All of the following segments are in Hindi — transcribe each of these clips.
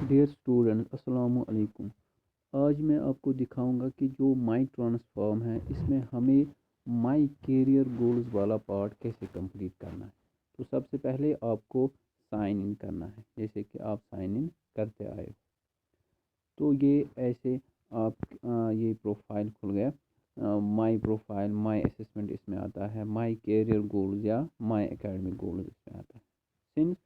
डियर स्टूडेंट्स अस्सलामु अलैकुम। आज मैं आपको दिखाऊंगा कि जो माई ट्रांसफॉर्म है इसमें हमें माई कैरियर गोल्स वाला पार्ट कैसे कंप्लीट करना है। तो सबसे पहले आपको साइन इन करना है, जैसे कि आप साइन इन करते आए हो। तो ये ऐसे आप ये प्रोफाइल खुल गया। माई प्रोफाइल, माई असेसमेंट इसमें आता है, माई कैरियर गोल्स या माई एकेडमिक गोल्स इसमें आता है। Since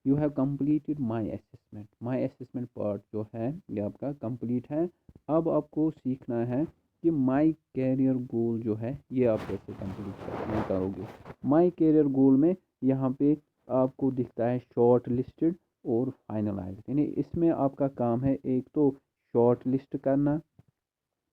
you have completed my assessment part जो है ये आपका कंप्लीट है। अब आपको सीखना है कि माई कैरियर गोल जो है ये आप कैसे कंप्लीट करोगे। माई कैरियर गोल में यहाँ पे आपको दिखता है शॉर्ट लिस्टेड और फाइनलाइज, यानी इसमें आपका काम है एक तो शॉर्ट लिस्ट करना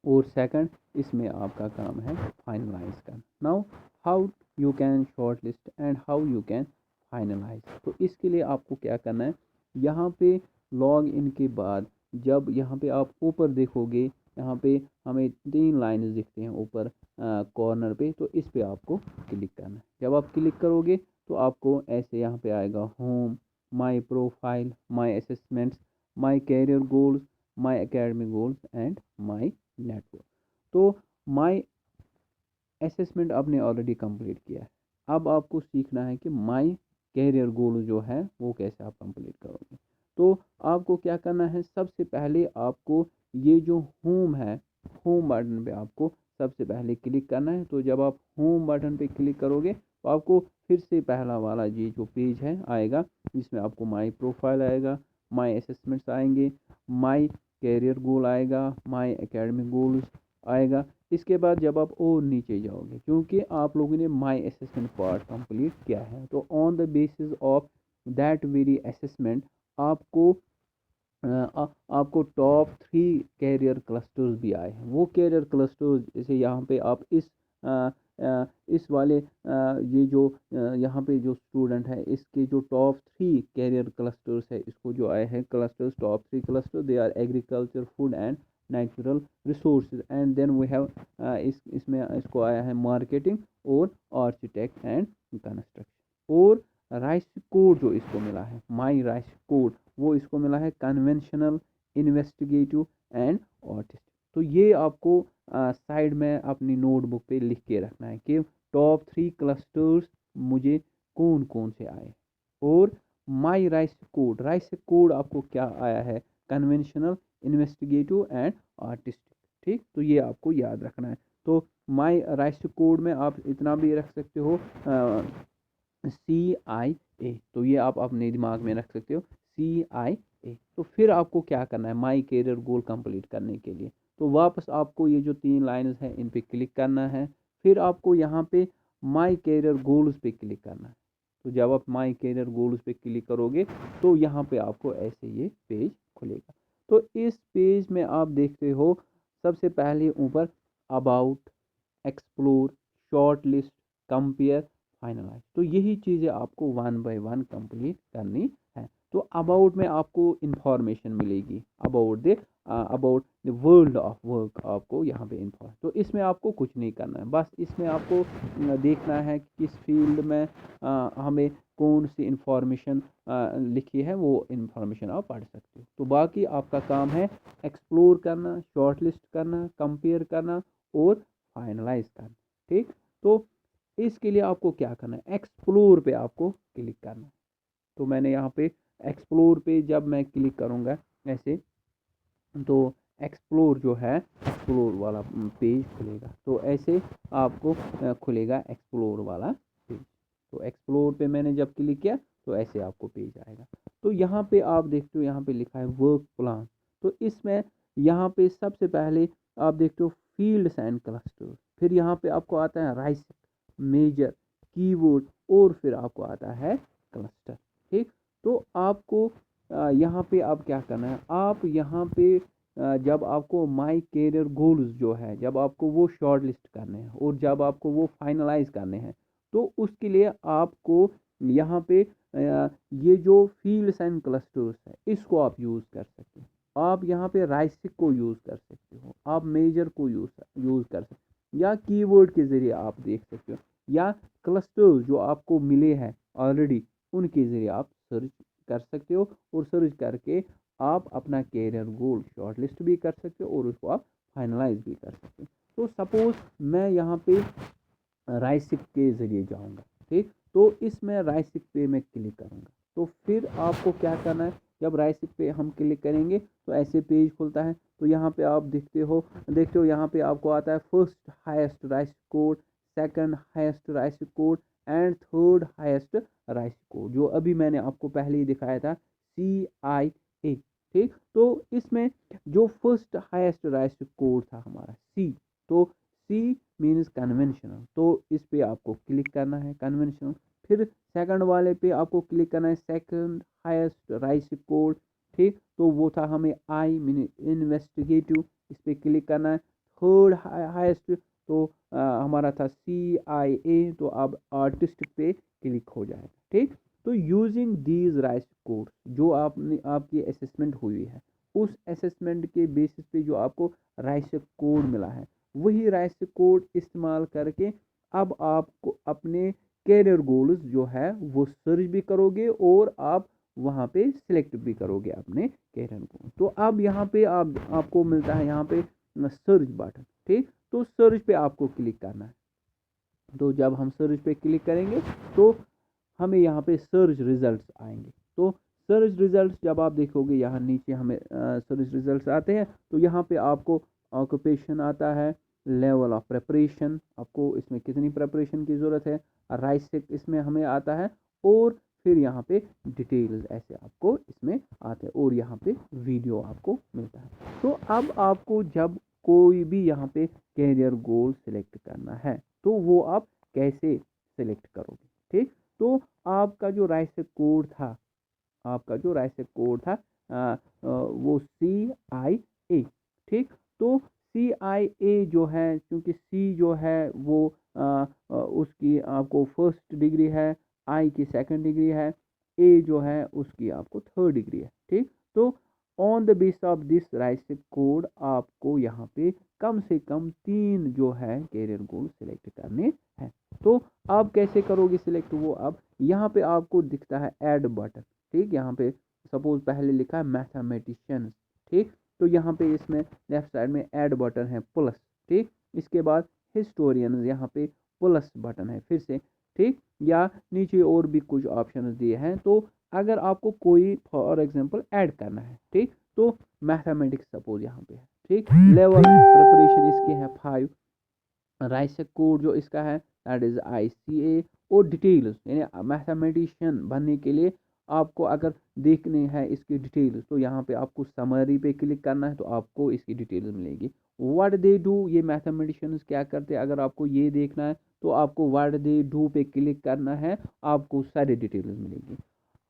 और सेकंड इसमें आपका काम है फाइनलाइज करना। Now how you can short list and how you can finalize. तो इसके लिए आपको क्या करना है, यहाँ पे लॉग इन के बाद जब यहाँ पे आप ऊपर देखोगे, यहाँ पे हमें 3 लाइन्स दिखते हैं ऊपर कॉर्नर पे, तो इस पे आपको क्लिक करना है। जब आप क्लिक करोगे तो आपको ऐसे यहाँ पे आएगा home, my profile, my assessments, my career goals, my academic goals and my network. तो माई असेसमेंट आपने ऑलरेडी कंप्लीट किया है। अब आपको सीखना है कि माई कैरियर गोल जो है वो कैसे आप कंप्लीट करोगे। तो आपको क्या करना है, सबसे पहले आपको ये जो होम है, होम बटन पे आपको सबसे पहले क्लिक करना है। तो जब आप होम बटन पे क्लिक करोगे तो आपको फिर से पहला वाला ये जो पेज है आएगा, जिसमें आपको माई प्रोफाइल आएगा, माई असेसमेंट्स आएंगे, माई कैरियर गोल आएगा, माई एकेडमिक गोल्स आएगा। इसके बाद जब आप और नीचे जाओगे, क्योंकि आप लोगों ने माई असेसमेंट पार्ट कंप्लीट किया है, तो on the basis of that very assessment आपको आपको टॉप 3 कैरियर क्लस्टर्स भी आए हैं। वो कैरियर क्लस्टर्स जैसे यहाँ पे आप इस वाले ये जो यहाँ पे जो स्टूडेंट है इसके जो टॉप 3 कैरियर क्लस्टर्स है, इसको जो आए हैं clusters, top 3 cluster they are agriculture, food and natural resources. And then we have इसमें इसको आया है मार्केटिंग और आर्किटेक्ट एंड कंस्ट्रक्शन। और राइस कोड जो इसको मिला है, माई राइस कोड, वो इसको मिला है कन्वेंशनल, इन्वेस्टिगेटिव एंड आर्टिस्ट। तो ये आपको साइड में अपनी नोटबुक पे लिख के रखना है कि टॉप 3 क्लस्टर्स मुझे कौन कौन से आए। और माई राइस कोड आपको क्या आया है, कन्वेंशनल, इन्वेस्टिगेटिव एंड आर्टिस्टिक। ठीक, तो ये आपको याद रखना है। तो माई राइस कोड में आप इतना भी रख सकते हो CIA, तो ये आप अपने दिमाग में रख सकते हो CIA। तो फिर आपको क्या करना है माई कैरियर गोल कंप्लीट करने के लिए, तो वापस आपको ये जो 3 लाइन्स हैं इन पे क्लिक करना है। फिर आपको यहाँ पे माई कैरियर गोल्स पे क्लिक करना है। तो जब आप माई कैरियर गोल्स पे क्लिक करोगे तो यहाँ पे आपको ऐसे ये पेज खुलेगा। तो इस पेज में आप देखते हो सबसे पहले ऊपर about, explore, short list, compare, finalize. तो यही चीज़ें आपको 1 बाय 1 कंप्लीट करनी है। तो अबाउट में आपको इंफॉर्मेशन मिलेगी about the world of work, आपको यहाँ पे इन्फॉर्म। तो इसमें आपको कुछ नहीं करना है, बस इसमें आपको देखना है कि किस फील्ड में हमें कौन सी इंफॉर्मेशन लिखी है, वो इंफॉर्मेशन आप पढ़ सकते हो। तो बाकी आपका काम है एक्सप्लोर करना, शॉर्ट लिस्ट करना, कंपेयर करना और फाइनलाइज करना। ठीक, तो इसके लिए आपको क्या करना है, एक्सप्लोर पे आपको क्लिक करना है। तो मैंने यहाँ पे एक्सप्लोर पे जब मैं क्लिक करूँगा ऐसे, तो एक्सप्लोर जो है एक्सप्लोर वाला पेज खुलेगा। तो ऐसे आपको खुलेगा एक्सप्लोर वाला पेज। तो एक्सप्लोर पे मैंने जब क्लिक किया तो ऐसे आपको पेज आएगा। तो यहाँ पे आप देखते हो, यहाँ पे लिखा है वर्क प्लान। तो इसमें यहाँ पे सबसे पहले आप देखते हो फील्ड्स एंड क्लस्टर, फिर यहाँ पे आपको आता है राइस, मेजर, कीवर्ड, और फिर आपको आता है क्लस्टर। ठीक, तो आपको यहाँ पे आप क्या करना है, आप यहाँ पे जब आपको माई कैरियर गोल्स जो है, जब आपको वो शॉर्ट लिस्ट करने हैं और जब आपको वो फाइनलाइज करने हैं, तो उसके लिए आपको यहाँ पे ये जो फील्ड्स एंड क्लस्टर्स है इसको आप यूज़ कर सकते हो। आप यहाँ पे राइसिक को यूज़ कर सकते हो, आप मेजर को यूज़ कर सकते हो, या कीवर्ड के ज़रिए आप देख सकते हो, या क्लस्टर्स जो आपको मिले हैं ऑलरेडी उनके ज़रिए आप सर्च कर सकते हो। और सर्च करके आप अपना कैरियर गोल शॉर्ट लिस्ट भी कर सकते हो और उसको आप फाइनलाइज भी कर सकते हो। तो सपोज़ मैं यहाँ पे राइसिक के ज़रिए जाऊँगा, ठीक। तो इसमें राइसिक पे मैं क्लिक करूँगा। तो फिर आपको क्या करना है, जब राइसिक पे हम क्लिक करेंगे तो ऐसे पेज खुलता है। तो यहाँ पे आप देखते हो यहाँ पे आपको आता है first highest RIASEC code, second highest RIASEC code and third highest RIASEC code, जो अभी मैंने आपको पहले ही दिखाया था, CIA, ठीक। तो इसमें जो फर्स्ट हाईएस्ट राइसिक कोड था हमारा C, तो C मीन्स कन्वेंशनल, तो इस पे आपको क्लिक करना है कन्वेंशनल। फिर सेकंड वाले पे आपको क्लिक करना है सेकंड हाईएस्ट राइसिक कोड, ठीक। तो वो था हमें I मीन इन्वेस्टिगेटिव, इस पे क्लिक करना है। थर्ड हाईएस्ट तो हमारा था CIA, तो अब आर्टिस्ट पे क्लिक हो जाएगा, ठीक। तो यूजिंग दीज राइसिक कोड, जो आपकी असेसमेंट हुई है, उस असेसमेंट के बेसिस पे जो आपको राइसिक कोड मिला है, वही राइसिक कोड इस्तेमाल करके अब आपको अपने कैरियर गोल्स जो है वो सर्च भी करोगे और आप वहाँ पे सिलेक्ट भी करोगे अपने कैरियर गोल। तो अब यहाँ पे आपको मिलता है यहाँ पे सर्च बटन, ठीक। तो सर्च पे आपको क्लिक करना है। तो जब हम सर्च पे क्लिक करेंगे तो हमें यहाँ पे सर्च रिजल्ट्स आएंगे। तो सर्च रिजल्ट्स जब आप देखोगे यहाँ नीचे हमें सर्च रिजल्ट्स आते हैं, तो यहाँ पे आपको ऑक्यूपेशन आता है, लेवल ऑफ प्रिपरेशन, आपको इसमें कितनी प्रिपरेशन की ज़रूरत है, राइसिक इसमें हमें आता है, और फिर यहाँ पे डिटेल्स ऐसे आपको इसमें आते हैं, और यहाँ पे वीडियो आपको मिलता है। तो अब आपको जब कोई भी यहाँ पे कैरियर गोल सिलेक्ट करना है तो वो आप कैसे सिलेक्ट करोगे, ठीक। तो आपका जो राइसिक कोड था, वो CIA, ठीक। तो CIA जो है, क्योंकि C जो है वो उसकी आपको फर्स्ट डिग्री है, I की सेकंड डिग्री है, A जो है उसकी आपको थर्ड डिग्री है, ठीक। तो on the base of this RIASEC code आपको यहाँ पे कम से कम 3 जो है कैरियर गोल सिलेक्ट करने हैं। तो आप कैसे करोगे सिलेक्ट, वो अब यहाँ पे आपको दिखता है ऐड बटन, ठीक। यहाँ पे सपोज पहले लिखा है मैथमेटिशियंस, ठीक। तो यहाँ पे इसमें लेफ्ट साइड में ऐड बटन है प्लस, ठीक। इसके बाद हिस्टोरियन, यहाँ पे प्लस बटन है फिर से, ठीक। या नीचे और भी कुछ ऑप्शन दिए हैं। तो अगर आपको कोई फॉर एग्जांपल ऐड करना है, ठीक, तो मैथमेटिक्स सपोज यहाँ पे है, ठीक। लेवल प्रिपरेशन इसके है 5, राइसिक कोड जो इसका है दैट इज़ ICA, और डिटेल्स यानी मैथमेटिशियन बनने के लिए आपको अगर देखने हैं इसकी डिटेल्स, तो यहाँ पे आपको समरी पे क्लिक करना है, तो आपको इसकी डिटेल्स मिलेगी। व्हाट दे डू, ये मैथमेटिशियंस क्या करते हैं, अगर आपको ये देखना है तो आपको व्हाट दे डू पे क्लिक करना है, आपको सारी डिटेल्स मिलेगी।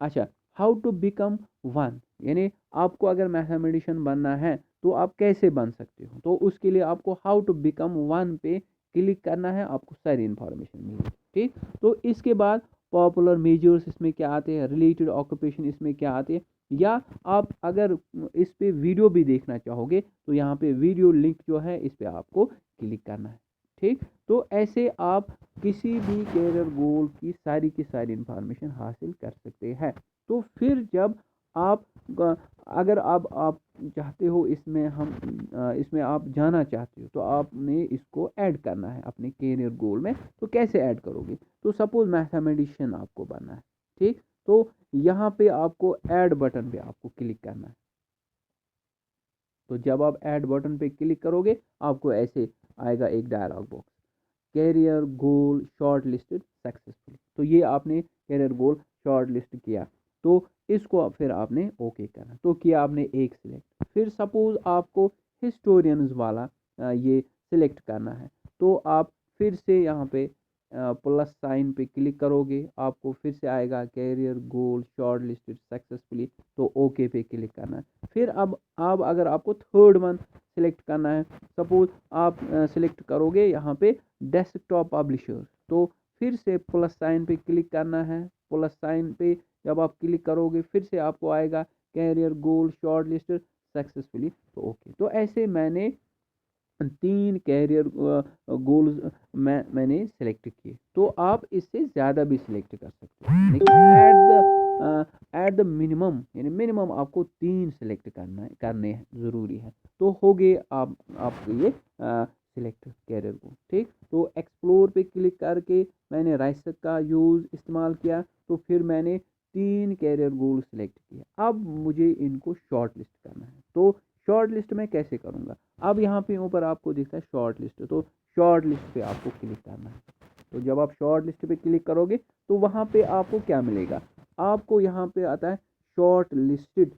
अच्छा, हाउ टू बिकम वन, यानी आपको अगर मैथमेटिशियन बनना है तो आप कैसे बन सकते हो, तो उसके लिए आपको हाउ टू बिकम वन पे क्लिक करना है, आपको सारी इन्फॉर्मेशन मिलेगी, ठीक। तो इसके बाद पॉपुलर मेजर्स इसमें क्या आते हैं, रिलेटेड ऑक्यूपेशन इसमें क्या आते हैं, या आप अगर इस पे वीडियो भी देखना चाहोगे तो यहाँ पे वीडियो लिंक जो है इस पे आपको क्लिक करना है, ठीक। तो ऐसे आप किसी भी कैरियर गोल की सारी इन्फॉर्मेशन हासिल कर सकते हैं। तो फिर जब आप अगर आप चाहते हो इसमें आप जाना चाहते हो, तो आपने इसको ऐड करना है अपने कैरियर गोल में। तो कैसे ऐड करोगे, तो सपोज मैथमेटिशियन आपको बनना है, ठीक। तो यहाँ पे आपको ऐड बटन पे आपको क्लिक करना है। तो जब आप ऐड बटन पे क्लिक करोगे आपको ऐसे आएगा एक dialog box, career goal short listed successfully. तो ये आपने कैरियर गोल शॉर्ट लिस्ट किया, तो इसको फिर आपने ओके करना। तो किया आपने एक सिलेक्ट, फिर सपोज आपको हिस्टोरियंस वाला ये सिलेक्ट करना है, तो आप फिर से यहाँ पे प्लस साइन पे क्लिक करोगे, आपको फिर से आएगा career goal short listed successfully, तो ओके पे क्लिक करना है। फिर अब अगर आपको थर्ड वन सिलेक्ट करना है, सपोज आप सिलेक्ट करोगे यहाँ पे डेस्कटॉप पब्लिशर्स, तो फिर से प्लस साइन पे क्लिक करना है। प्लस साइन पे जब आप क्लिक करोगे फिर से आपको आएगा career goal short listed successfully, तो ओके। तो ऐसे मैंने 3 कैरियर गोल्स मैंने सेलेक्ट किए। तो आप इससे ज़्यादा भी सिलेक्ट कर सकते हो, लेकिन at the at the minimum, यानी मिनिमम आपको 3 सेलेक्ट करने ज़रूरी है। तो हो गए आपको ये सिलेक्ट कैरियर को। ठीक, तो एक्सप्लोर पे क्लिक करके मैंने राइसक का यूज़ इस्तेमाल किया, तो फिर मैंने 3 कैरियर गोल सेलेक्ट किए। अब मुझे इनको शॉर्ट लिस्ट करना है। तो शॉर्ट लिस्ट में कैसे करूँगा? अब यहाँ पे ऊपर आपको दिखता है शॉर्ट लिस्ट, तो शॉर्ट लिस्ट पे आपको क्लिक करना है। तो जब आप शॉर्ट लिस्ट पे क्लिक करोगे तो वहाँ पे आपको क्या मिलेगा? आपको यहाँ पे आता है शॉर्ट लिस्टेड।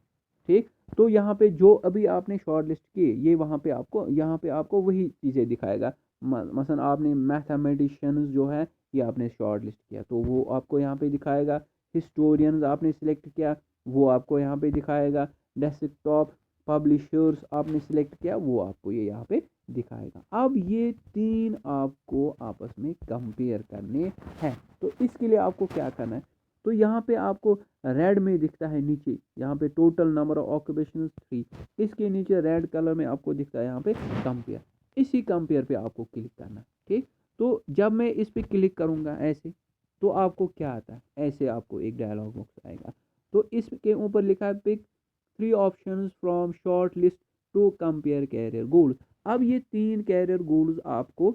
ठीक, तो यहाँ पे जो अभी आपने शॉर्ट लिस्ट किए, ये वहाँ पे आपको, यहाँ पे आपको वही चीज़ें दिखाएगा। मसलन आपने मैथमेटिशियंस जो है ये आपने शॉर्ट लिस्ट किया, तो वो आपको यहाँ पे दिखाएगा। हिस्टोरियंस आपने सिलेक्ट किया, वो आपको यहाँ पे दिखाएगा। डेस्कटॉप पब्लिशर्स आपने सिलेक्ट किया, वो आपको ये यहाँ पे दिखाएगा। अब ये 3 आपको आपस में कंपेयर करने हैं। तो इसके लिए आपको क्या करना है? तो यहाँ पे आपको रेड में दिखता है नीचे, यहाँ पे टोटल नंबर ऑफ ऑक्यूपेशन 3, इसके नीचे रेड कलर में आपको दिखता है यहाँ पे कंपेयर। इसी कंपेयर पे आपको क्लिक करना है। ठीक, तो जब मैं इस पे क्लिक करूँगा ऐसे, तो आपको क्या आता है? ऐसे आपको एक डायलॉग बॉक्स आएगा। तो इसके ऊपर लिखा है pick 3 options from short list to compare career goals. अब ये 3 कैरियर गोल्स आपको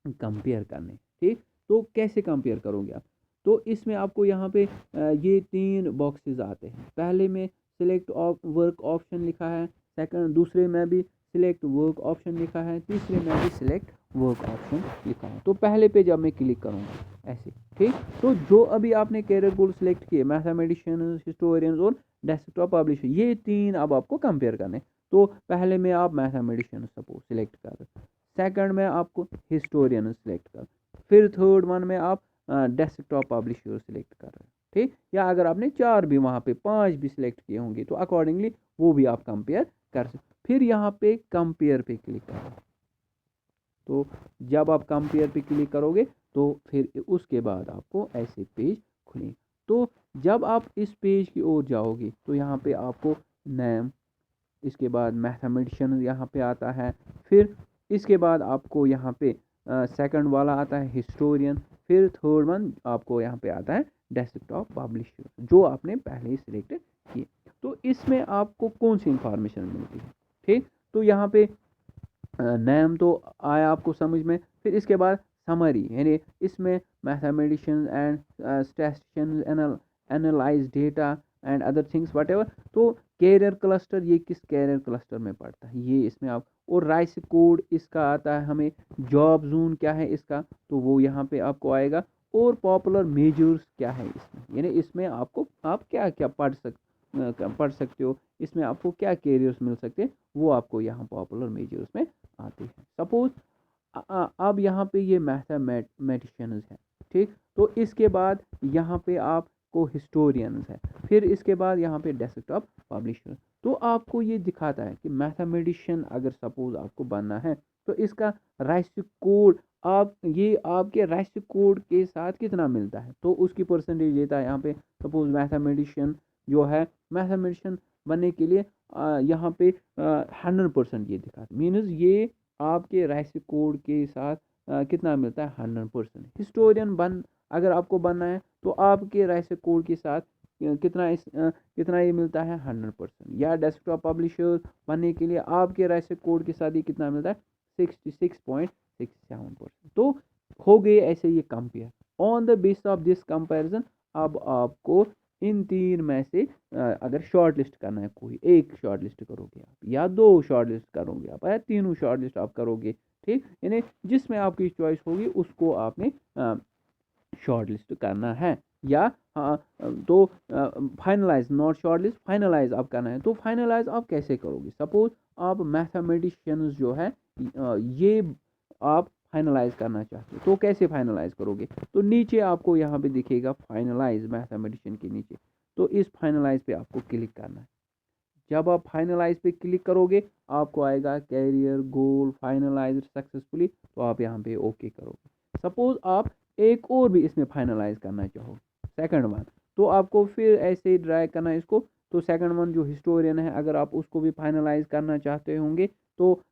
कंपेयर करने। ठीक, तो कैसे कंपेयर करोगे आप? तो इसमें आपको यहाँ पे ये 3 बॉक्सेस आते हैं। पहले में सिलेक्ट वर्क ऑप्शन लिखा है, सेकंड दूसरे में भी सिलेक्ट वर्क ऑप्शन लिखा है, तीसरे में भी सिलेक्ट वर्क ऑप्शन लिखा है। तो पहले पे जब मैं क्लिक करूँगा ऐसे, ठीक, तो जो अभी आपने कैरियर गोल सिलेक्ट किए, मैथमेटिशियन, हिस्टोरियन और डेस्कटॉप पब्लिशर, ये 3 अब आपको कंपेयर करने। तो पहले में आप मैथमेटिशियन सपोज सिलेक्ट कर, सेकंड में आपको हिस्टोरियन सिलेक्ट कर, फिर थर्ड वन में आप डेस्कटॉप पब्लिशर सिलेक्ट कर रहे हैं। ठीक, या अगर आपने 4 भी, वहाँ पे 5 भी सिलेक्ट किए होंगे तो अकॉर्डिंगली वो भी आप कंपेयर कर सकते। फिर यहाँ पे कंपेयर पे क्लिक करें। तो जब आप कंपेयर पे क्लिक करोगे तो फिर उसके बाद आपको ऐसे पेज खुलेंगे। तो जब आप इस पेज की ओर जाओगे तो यहाँ पे आपको नेम, इसके बाद मैथमेटिशियन यहाँ पे आता है, फिर इसके बाद आपको यहाँ पे सेकंड वाला आता है हिस्टोरियन, फिर थर्ड वन आपको यहाँ पे आता है डेस्कटॉप पब्लिशर, जो आपने पहले ही सिलेक्ट किए। तो इसमें आपको कौन सी इंफॉर्मेशन मिलती है? ठीक, तो यहाँ पे नेम तो आया आपको समझ में, फिर इसके बाद समरी, यानी इसमें mathematician and statistician analyse data and other things what ever. तो कैरियर क्लस्टर, ये किस कैरियर क्लस्टर में पड़ता है ये इसमें आप, और राइस कोड इसका आता है हमें, जॉब जोन क्या है इसका, तो वो यहाँ पे आपको आएगा, और पॉपुलर मेजर्स क्या है इसमें, यानी इसमें आपको आप क्या क्या पढ़ सकते हो, इसमें आपको क्या कैरियर्स मिल सकते हैं, वो आपको यहाँ पॉपुलर मेजर्स में आते हैं। सपोज अब यहाँ पे ये मैथमेटिशियंस है, ठीक, तो इसके बाद यहाँ पे आपको हिस्टोरियंस है, फिर इसके बाद यहाँ पे डेस्कटॉप पब्लिशर। तो आपको ये दिखाता है कि मैथमेटिशियन अगर सपोज आपको बनना है तो इसका राइस कोड, आप ये आपके राइस कोड के साथ कितना मिलता है, तो उसकी परसेंटेज देता है यहाँ पे। सपोज मैथमेटिशियन जो है, मैथमेटिशियन बनने के लिए यहाँ पे 100% ये दिखाता, मीन्स ये आपके राइस कोड के साथ कितना मिलता है, 100%। हिस्टोरियन अगर आपको बनना है तो आपके राइस कोड के साथ कितना ये मिलता है, 100%। या डेस्कटॉप पब्लिशर बनने के लिए आपके राइस कोड के साथ ये कितना मिलता है, 66.67%। तो हो गए ऐसे ये compare. On the base of this comparison अब आपको इन 3 में से अगर शॉर्ट लिस्ट करना है, कोई एक शॉर्ट लिस्ट करोगे आप, या 2 शॉर्ट लिस्ट करोगे आप, या 3 शॉर्ट लिस्ट आप करोगे। ठीक, यानी जिसमें आपकी चॉइस होगी उसको आपने शॉर्ट लिस्ट करना है। या हाँ, तो finalize, not short list, finalize आप करना है। तो फाइनलाइज आप कैसे करोगे? सपोज आप मैथमेटिशियंस जो है ये आप फाइनलाइज करना चाहते हो, तो कैसे फाइनलाइज करोगे? तो नीचे आपको यहाँ पे दिखेगा फाइनलाइज, मैथमेटिशियन के नीचे, तो इस फाइनलाइज पे आपको क्लिक करना है। जब आप फाइनलाइज पे क्लिक करोगे आपको आएगा कैरियर गोल फाइनलाइज सक्सेसफुली, तो आप यहाँ पे ओके करोगे। सपोज आप एक और भी इसमें फाइनलाइज करना चाहो, सेकंड वन, तो आपको फिर ऐसे ड्रैग करना है इसको। तो सेकंड वन जो हिस्टोरियन है, अगर आप उसको भी फाइनलाइज करना चाहते होंगे तो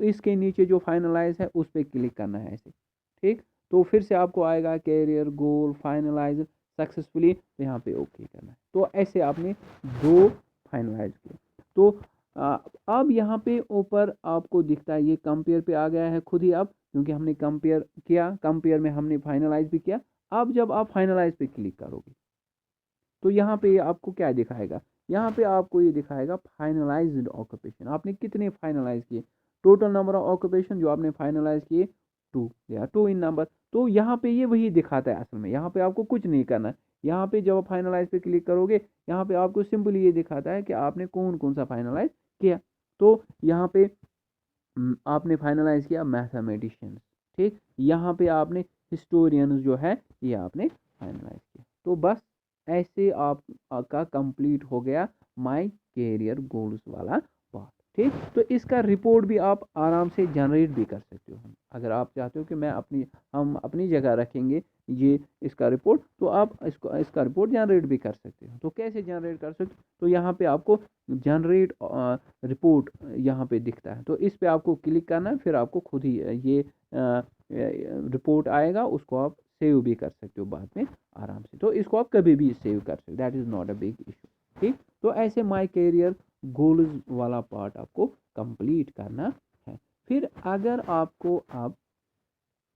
इसके नीचे जो फाइनलाइज है उस पर क्लिक करना है ऐसे। ठीक, तो फिर से आपको आएगा कैरियर गोल फाइनलाइज सक्सेसफुली, तो यहाँ पे ओके करना है। तो ऐसे आपने 2 फाइनलाइज किए। तो अब यहाँ पे ऊपर आपको दिखता है ये कंपेयर पे आ गया है खुद ही अब, क्योंकि हमने कंपेयर किया, कंपेयर में हमने फाइनलाइज भी किया। अब जब आप फाइनलाइज पे क्लिक करोगे तो यहाँ पे आपको क्या दिखाएगा, यहाँ पे आपको ये दिखाएगा फाइनलाइज्ड ऑक्यूपेशन, आपने कितने फाइनलाइज किए। टोटल नंबर ऑफ ऑक्यूपेशन जो आपने फाइनलाइज किए 2, या 2 इन नंबर। तो यहाँ पे ये वही दिखाता है असल में, यहाँ पे आपको कुछ नहीं करना है। यहाँ पे जब आप फाइनलाइज पे क्लिक करोगे, यहाँ पे आपको सिंपली ये दिखाता है कि आपने कौन कौन सा फाइनलाइज किया। तो यहाँ पे आपने फाइनलाइज किया मैथमेटिशियंस, ठीक। यहाँ पे आपने हिस्टोरियंस जो है ये आपने फाइनलाइज किया। तो बस ऐसे आपका कंप्लीट हो गया माय कैरियर गोल्स वाला पार्ट, ठीक। तो इसका रिपोर्ट भी आप आराम से जनरेट भी कर सकते हो। अगर आप चाहते हो कि हम अपनी जगह रखेंगे ये इसका रिपोर्ट, तो आप इसका रिपोर्ट जनरेट भी कर सकते हो। तो कैसे जनरेट कर सकते हो, तो यहाँ पे आपको जनरेट रिपोर्ट यहाँ पे दिखता है, तो इस पे आपको क्लिक करना है, फिर आपको खुद ही ये रिपोर्ट आएगा, उसको आप सेव भी कर सकते हो बाद में आराम से। तो इसको आप कभी भी सेव कर सकते हो, that is not a big issue, ठीक। तो ऐसे माय कैरियर गोल्स वाला पार्ट आपको कंप्लीट करना है। फिर अगर आपको आप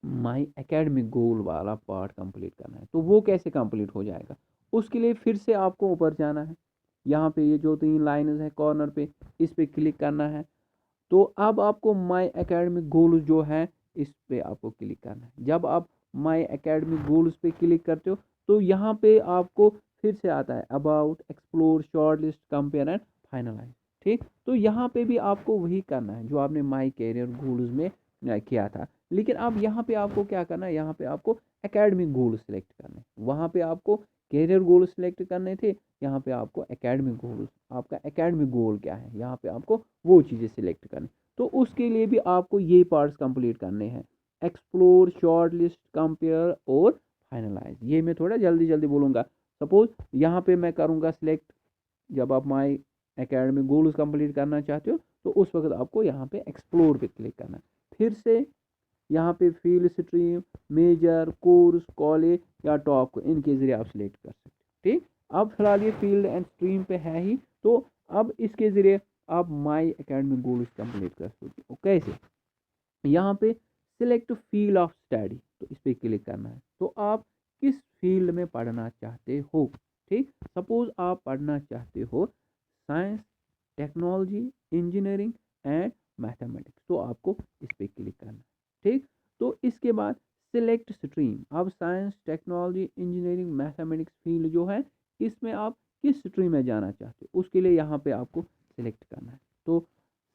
माय एकेडमिक गोल वाला पार्ट कंप्लीट करना है, तो वो कैसे कंप्लीट हो जाएगा, उसके लिए फिर से आपको ऊपर जाना है। यहाँ पे ये जो 3 लाइन्स है कॉर्नर पे, इस पे क्लिक करना है। तो अब आपको माय एकेडमिक गोल्स जो है इस पे आपको क्लिक करना है। जब आप माय एकेडमिक गोल्स पे क्लिक करते हो, तो यहाँ पे आपको फिर से आता है about, explore, short list, compare and finalize, ठीक। तो यहाँ पे भी आपको वही करना है जो आपने माय कैरियर गोल्स में किया था। लेकिन अब यहाँ पे आपको क्या करना है, यहाँ पे आपको एकेडमिक गोल सेलेक्ट करने हैं। वहाँ पे आपको कैरियर गोल सेलेक्ट करने थे, यहाँ पे आपको एकेडमिक गोल, आपका एकेडमिक गोल क्या है, यहाँ पे आपको वो चीज़ें सिलेक्ट करनी। तो उसके लिए भी आपको ये पार्ट्स कंप्लीट करने हैं, एक्सप्लोर, शॉर्ट लिस्ट, कंपेयर और फाइनलाइज। ये मैं थोड़ा जल्दी जल्दी बोलूँगा। सपोज यहाँ पे मैं करूँगा सिलेक्ट, जब आप माई एकेडमिक गोल्स कंप्लीट करना चाहते हो, तो उस वक्त आपको यहाँ पे एक्सप्लोर पे क्लिक करना है। फिर से यहाँ पे field, stream, major, course, college या टॉप को इनके ज़रिए आप सिलेक्ट कर सकते हो, ठीक। अब फिलहाल ये फील्ड एंड स्ट्रीम पे है ही, तो अब इसके ज़रिए आप माई एकेडमिक गोल्स कंप्लीट कर सकते हो। कैसे, यहाँ पे सिलेक्ट फील्ड ऑफ स्टडी, तो इस पर क्लिक करना है। तो आप किस फील्ड में पढ़ना चाहते हो, ठीक। सपोज आप पढ़ना चाहते हो science, technology, engineering and mathematics, तो आपको इस पर क्लिक करना है, ठीक। तो इसके बाद सिलेक्ट स्ट्रीम, अब science, technology, engineering, mathematics field जो है, इसमें आप किस स्ट्रीम में जाना चाहते हो, उसके लिए यहाँ पे आपको सिलेक्ट करना है। तो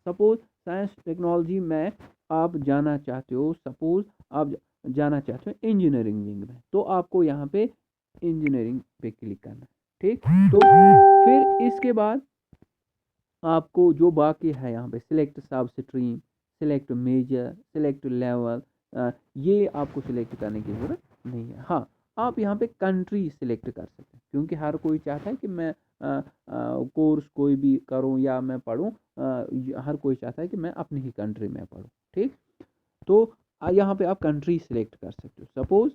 सपोज साइंस टेक्नोलॉजी में आप जाना चाहते हो, सपोज आप जाना चाहते हो इंजीनियरिंग विंग में, तो आपको यहाँ पे इंजीनियरिंग पे क्लिक करना है, ठीक। तो फिर इसके बाद आपको जो बाकी है यहाँ पे select sub stream, select major, select level, ये आपको सिलेक्ट करने की ज़रूरत नहीं है। हाँ, आप यहाँ पे कंट्री सिलेक्ट कर सकते हैं, क्योंकि हर कोई चाहता है कि मैं कोर्स कोई भी करूँ या मैं पढ़ूँ, हर कोई चाहता है कि मैं अपनी ही कंट्री में पढ़ूँ, ठीक। तो यहाँ पे आप कंट्री सिलेक्ट कर सकते हो। सपोज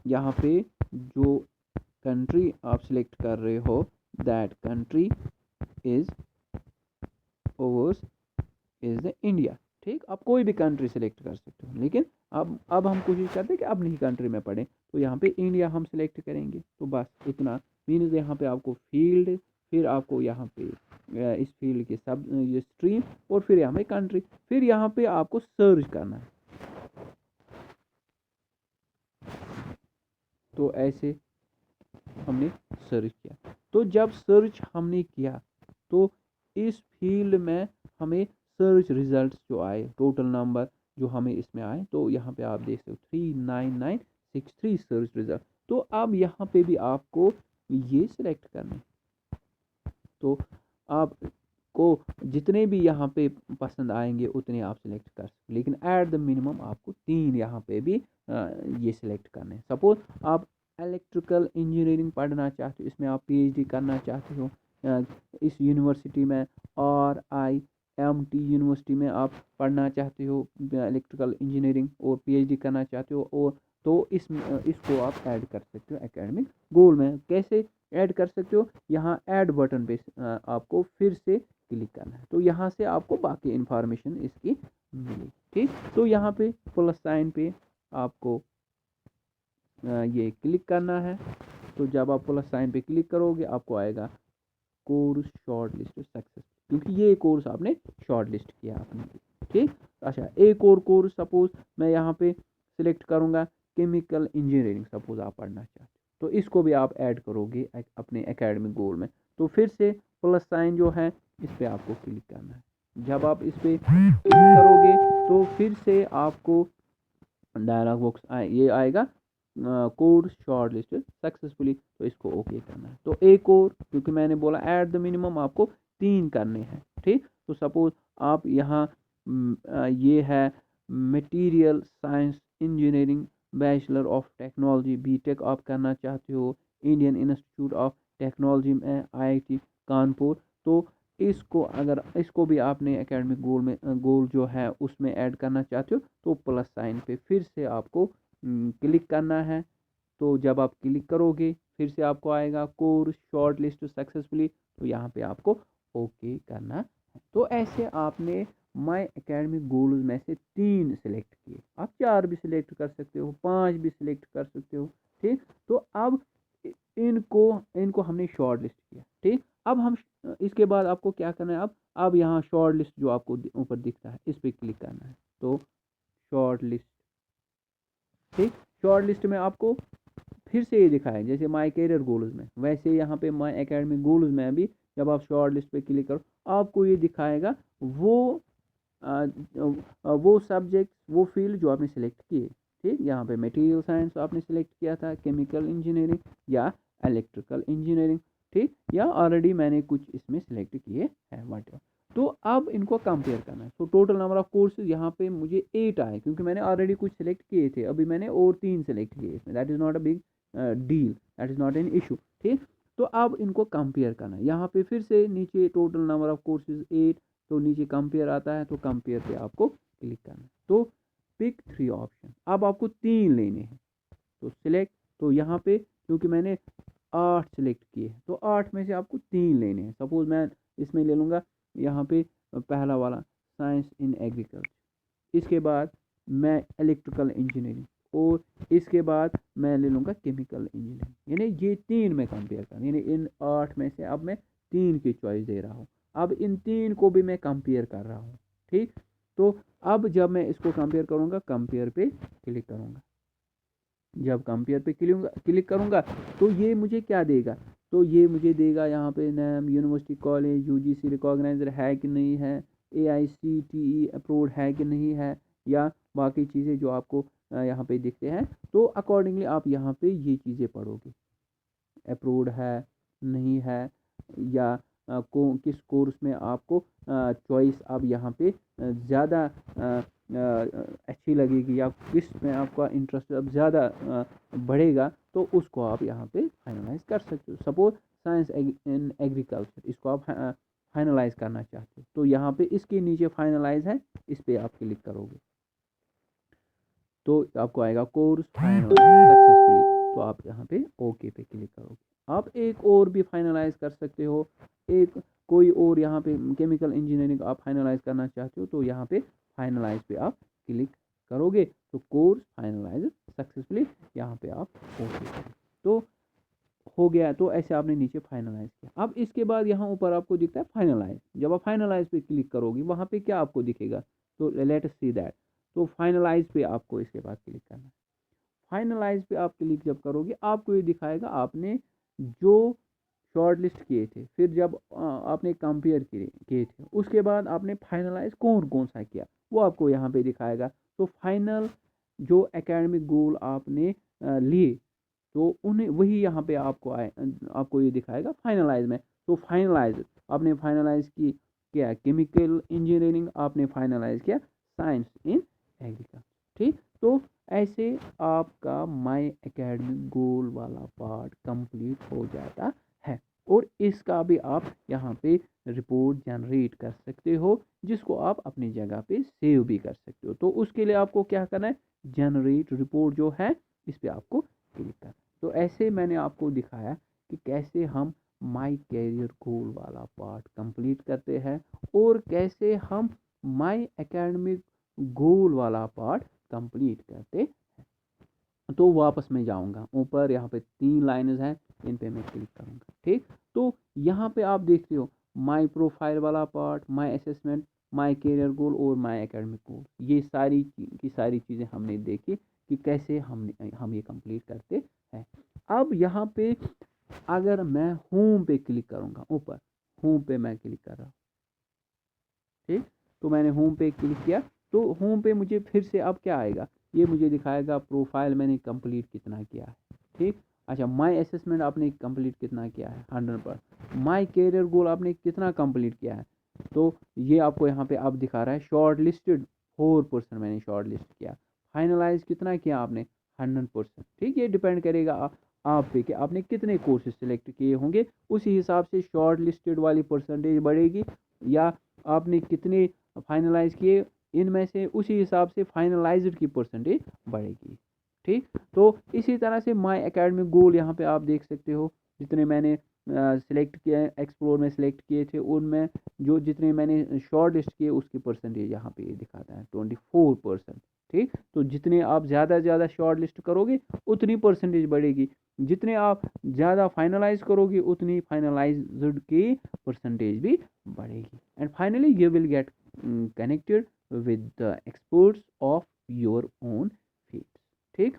यहाँ पे जो कंट्री आप सिलेक्ट कर रहे हो, that country is overs is the India, ठीक। आप कोई भी कंट्री सिलेक्ट कर सकते हो, लेकिन अब हम कोशिश करते हैं कि अपनी ही कंट्री में पढ़ें, तो यहाँ पे इंडिया हम सिलेक्ट करेंगे। तो बस इतना मीन्स, यहाँ पे आपको फील्ड, फिर आपको यहाँ पे इस फील्ड के सब ये स्ट्रीम, और फिर यहाँ पे कंट्री, फिर यहाँ पे आपको सर्च करना है। तो ऐसे हमने सर्च किया। तो जब सर्च हमने किया, तो इस फील्ड में हमें सर्च रिजल्ट्स जो आए, टोटल नंबर जो हमें इसमें आए, तो यहाँ पे आप देख सकते हो 39963 सर्च रिजल्ट। तो अब यहाँ पे भी आपको ये सिलेक्ट करना है। तो आपको जितने भी यहाँ पे पसंद आएंगे उतने आप सिलेक्ट कर सकते, लेकिन एट द मिनिमम आपको 3 यहाँ पे भी ये सिलेक्ट करने हैं। सपोज आप इलेक्ट्रिकल इंजीनियरिंग पढ़ना चाहते हो, इसमें आप पीएचडी करना चाहते हो इस यूनिवर्सिटी में, RIMT यूनिवर्सिटी में आप पढ़ना चाहते हो इलेक्ट्रिकल इंजीनियरिंग और पीएचडी करना चाहते हो, और तो इसको आप ऐड कर सकते हो एकेडमिक गोल में। कैसे ऐड कर सकते हो, यहाँ ऐड बटन पे आपको फिर से क्लिक करना है, तो यहाँ से आपको बाकी इन्फॉर्मेशन इसकी मिलेगी। ठीक, तो यहाँ पे प्लस साइन पे आपको ये क्लिक करना है। तो जब आप प्लस साइन पे क्लिक करोगे आपको आएगा कोर्स शॉर्ट लिस्ट सक्सेस, क्योंकि ये कोर्स आपने शॉर्ट लिस्ट किया आपने। ठीक, अच्छा एक और कोर्स सपोज मैं यहाँ पे सिलेक्ट करूँगा केमिकल इंजीनियरिंग, सपोज आप पढ़ना चाहते हो, तो इसको भी आप ऐड करोगे अपने एकेडमिक गोल में। तो फिर से प्लस साइन जो है इस पर आपको क्लिक करना है। जब आप इस पर क्लिक करोगे तो फिर से आपको डायलॉग बॉक्स ये आएगा कोर्स शॉर्ट लिस्ट सक्सेसफुली, तो इसको ओके करना है। तो एक और, क्योंकि मैंने बोला ऐट द मिनिमम आपको 3 करने हैं। ठीक, तो सपोज आप यहाँ ये है material science engineering bachelor of technology BTech आप करना चाहते हो इंडियन इंस्टीट्यूट ऑफ टेक्नोलॉजी में आईआईटी कानपुर, तो इसको अगर इसको भी आपने एकेडमिक गोल में गोल जो है उसमें ऐड करना चाहते हो तो प्लस साइन पे फिर से आपको क्लिक करना है। तो जब आप क्लिक करोगे फिर से आपको आएगा कोर्स शॉर्ट लिस्ट सक्सेसफुली, तो यहाँ पे आपको ओके करना है। तो ऐसे आपने माय एकेडमिक गोल्स में से 3 सिलेक्ट किए, आप 4 भी सिलेक्ट कर सकते हो, 5 भी सिलेक्ट कर सकते हो। ठीक, तो अब इनको इनको हमने शॉर्ट लिस्ट किया। ठीक, अब हम इसके बाद आपको क्या करना है, अब यहाँ शॉर्ट लिस्ट जो आपको ऊपर दिखता है इस पर क्लिक करना है। तो शॉर्ट लिस्ट, ठीक, शॉर्ट लिस्ट में आपको फिर से ये दिखा है जैसे माय कैरियर गोल्स में, वैसे यहाँ पे माय एकेडमिक गोल्स में भी जब आप शॉर्ट लिस्ट पे क्लिक करो आपको ये दिखाएगा वो सब्जेक्ट वो फील्ड जो आपने सेलेक्ट किए। ठीक, यहाँ पे मटेरियल साइंस आपने सेलेक्ट किया था, केमिकल इंजीनियरिंग या इलेक्ट्रिकल इंजीनियरिंग। ठीक, या ऑलरेडी मैंने कुछ इसमें सेलेक्ट किए हैं वाट। तो अब इनको कंपेयर करना है। तो टोटल नंबर ऑफ कोर्सेज यहाँ पे मुझे 8 आए, क्योंकि मैंने ऑलरेडी कुछ सेलेक्ट किए थे, अभी मैंने और 3 सेलेक्ट किए इसमें। That is not a big deal, that is not an issue. ठीक, तो अब इनको कंपेयर करना है। यहाँ पे फिर से नीचे टोटल नंबर ऑफ कोर्सेज 8, तो नीचे कंपेयर आता है, तो कंपेयर पे आपको क्लिक करना है। तो पिक 3 ऑप्शन, अब आपको 3 लेने हैं, तो सिलेक्ट। तो यहाँ पे क्योंकि मैंने 8 सेलेक्ट किए तो 8 में से आपको 3 लेने हैं। सपोज मैं इसमें ले लूँगा यहाँ पे पहला वाला साइंस इन एग्रीकल्चर, इसके बाद मैं इलेक्ट्रिकल इंजीनियरिंग, और इसके बाद मैं ले लूँगा केमिकल इंजीनियरिंग। यानी ये 3 में कंपेयर करना, यानी इन 8 में से अब मैं 3 की चॉइस दे रहा हूँ। अब इन 3 को भी मैं कंपेयर कर रहा हूँ। ठीक, तो अब जब मैं इसको कंपेयर करूँगा, कंपेयर पे क्लिक करूँगा, जब कंपेयर पे क्लिक करूँगा तो ये मुझे क्या देगा, तो ये मुझे देगा यहाँ पे नाम, यूनिवर्सिटी, कॉलेज, यूजीसी रिकॉग्नाइज्ड है कि नहीं है, एआईसीटीई अप्रूव्ड है कि नहीं है, या बाकी चीज़ें जो आपको यहाँ पे दिखते हैं। तो अकॉर्डिंगली आप यहाँ पे ये चीज़ें पढ़ोगे, अप्रूव्ड है नहीं है, या किस कोर्स में आपको चॉइस अब यहाँ पे ज़्यादा अच्छी लगेगी, या किस में आपका इंटरेस्ट अब ज़्यादा बढ़ेगा, तो उसको आप यहाँ पे फाइनलाइज कर सकते हो। सपोज साइंस इन एग्रीकल्चर, इसको आप फाइनलाइज करना चाहते हो, तो यहाँ पे इसके नीचे फाइनलाइज है, इस पर आप क्लिक करोगे तो आपको आएगा कोर्स फाइनलाइज सक्सेसफुली, तो आप यहाँ पे ओके पे क्लिक करोगे। आप एक और भी फाइनलाइज कर सकते हो, एक कोई और यहाँ पे केमिकल इंजीनियरिंग आप फाइनलाइज करना चाहते हो, तो यहाँ पे फाइनलाइज पे आप क्लिक करोगे, तो कोर्स फाइनलाइज सक्सेसफुली, यहाँ पे आप ओके करोगे, तो हो गया। तो ऐसे आपने नीचे फाइनलाइज किया। अब इसके बाद यहाँ ऊपर आपको दिखता है फाइनलाइज, जब आप फाइनलाइज पे क्लिक करोगे वहाँ पे क्या आपको दिखेगा, तो लेट अस सी दैट। तो फाइनलाइज पे आपको इसके बाद क्लिक करना है। फाइनलाइज पे आप क्लिक जब करोगे आपको ये दिखाएगा आपने जो शॉर्ट लिस्ट किए थे, फिर जब आपने कंपेयर किए थे, उसके बाद आपने फाइनलाइज कौन कौन सा किया वो आपको यहाँ पे दिखाएगा। तो फाइनल जो एकेडमिक गोल आपने लिए, तो उन्हें वही यहाँ पे आपको ये दिखाएगा फाइनलाइज में। तो फाइनलाइज आपने फाइनलाइज की क्या, केमिकल इंजीनियरिंग, आपने फाइनलाइज किया साइंस इन एग्रीकल्चर। ठीक, तो ऐसे आपका माय एकेडमिक गोल वाला पार्ट कंप्लीट हो जाता है, और इसका भी आप यहाँ पे रिपोर्ट जनरेट कर सकते हो, जिसको आप अपनी जगह पे सेव भी कर सकते हो। तो उसके लिए आपको क्या करना है, जनरेट रिपोर्ट जो है इस पर आपको क्लिक करना। तो ऐसे मैंने आपको दिखाया कि कैसे हम माई कैरियर गोल वाला पार्ट कंप्लीट करते हैं और कैसे हम माई एकेडमिक गोल वाला पार्ट कंप्लीट करते। तो वापस मैं जाऊंगा ऊपर, यहाँ पे 3 लाइन्स हैं, इन पे मैं क्लिक करूंगा। ठीक, तो यहाँ पे आप देखते हो माई प्रोफाइल वाला part, my assessment, my career goal और माई एकेडमिक गोल, ये सारी की सारी चीज़ें हमने देखी कि कैसे हम ये कंप्लीट करते हैं। अब यहाँ पे अगर मैं होम पे क्लिक करूँगा, ऊपर होम पे मैं क्लिक कर रहा हूँ। ठीक, तो मैंने होम पे क्लिक किया, तो होम पे मुझे फिर से अब क्या आएगा, ये मुझे दिखाएगा प्रोफाइल मैंने कंप्लीट कितना किया है। ठीक, अच्छा माई असेसमेंट आपने कंप्लीट कितना किया है 100%, माई कैरियर गोल आपने कितना कंप्लीट किया है, तो ये आपको यहाँ पे अब दिखा रहा है शॉर्ट लिस्टेड 4% मैंने शॉर्ट लिस्ट किया, फाइनलाइज कितना किया आपने 100%। ठीक, ये डिपेंड करेगा आप पे कि आपने कितने कोर्सेज सिलेक्ट किए होंगे, उसी हिसाब से शॉर्ट लिस्टेड वाली परसेंटेज बढ़ेगी, या आपने कितने फाइनलाइज किए इनमें से उसी हिसाब से फाइनलाइज्ड की परसेंटेज बढ़ेगी। ठीक, तो इसी तरह से माई एकेडमिक गोल यहाँ पे आप देख सकते हो, जितने मैंने सिलेक्ट किए एक्सप्लोर में सिलेक्ट किए थे, उनमें जो जितने मैंने शॉर्ट लिस्ट किए उसकी परसेंटेज यहाँ पे दिखाता है 24%। ठीक, तो जितने आप ज़्यादा से ज़्यादा शॉर्ट लिस्ट करोगे उतनी परसेंटेज बढ़ेगी, जितने आप ज़्यादा फाइनलाइज करोगे उतनी फाइनलाइज्ड की परसेंटेज भी बढ़ेगी। And finally you will get connected with the experts of your own field. ठीक,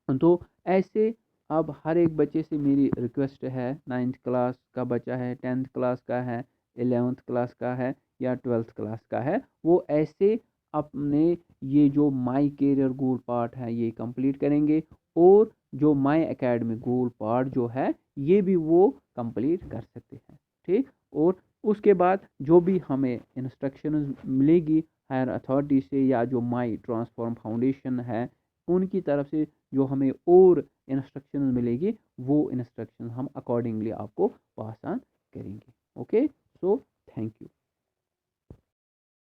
तो ऐसे अब हर एक बच्चे से मेरी रिक्वेस्ट है, 9th क्लास का बच्चा है, 10th क्लास का है, 11th क्लास का है या 12th क्लास का है, वो ऐसे अपने ये जो माई कैरियर गोल पार्ट है ये कंप्लीट करेंगे, और जो माई एकेडमी गोल पार्ट जो है ये भी वो कंप्लीट कर सकते हैं। ठीक, और उसके बाद जो भी हमें इंस्ट्रक्शन मिलेगी हायर अथॉरिटी से या जो माई ट्रांसफॉर्म फाउंडेशन है उनकी तरफ से जो हमें और इंस्ट्रक्शन मिलेगी, वो इंस्ट्रक्शन हम अकॉर्डिंगली आपको पास ऑन